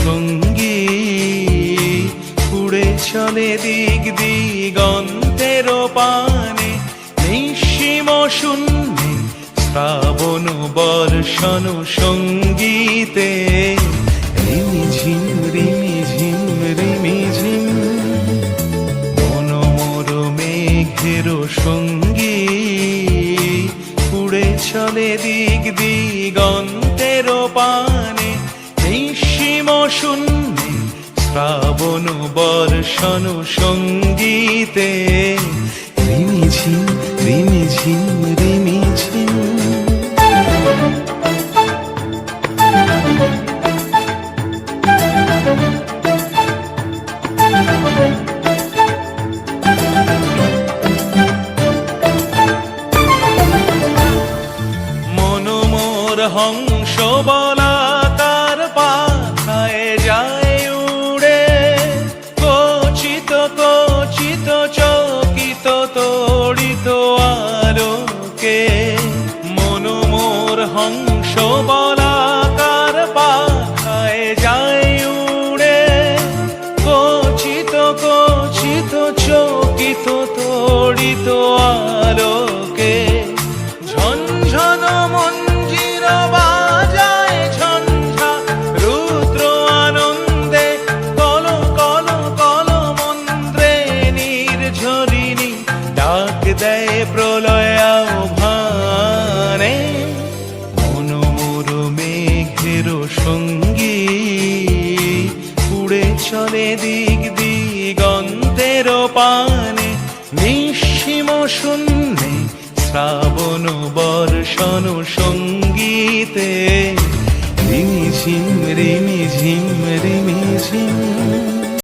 সঙ্গী উড়ে চলে দিক দিগন্তের পানে নিঃসীম শূন্যে শ্রাবণ বর্ষণ সঙ্গীতে রিমিঝিম রিমিঝিম রিমিঝিম মনোমর মেঘের সঙ্গী উড়ে চলে দিক দিগন্তের পানে নিঃসীম শূন্যে শ্রাবণ বর্ষণ সঙ্গীতে রিমিঝিম রিমিঝিম রিমিঝিম। মনোমোর হংস বলাকার পাখায় যায় উড়ে কচিত কচিত চকিত তড়িত আলোকে মনোমোর হংস বলাকার পাখায় যায় উড়ে কচিত কচিত চকিত তড়িত আলোকে ঝনঝন মঞ্জির বাজায় ঝঞ্ঝা রুদ্র আনন্দে কল কল কল মন্ত্রে নির্ঝরিণী ডাক দেয় প্রলয় আহ্বানে মনোমোর মেঘের সঙ্গী উড়ে চলে দিক দিগন্তের পানে নিঃসীম শূন্যে শ্রাবণ বর্ষণ সঙ্গীতে রিমিঝিম রিমিঝিম রিমিঝিম।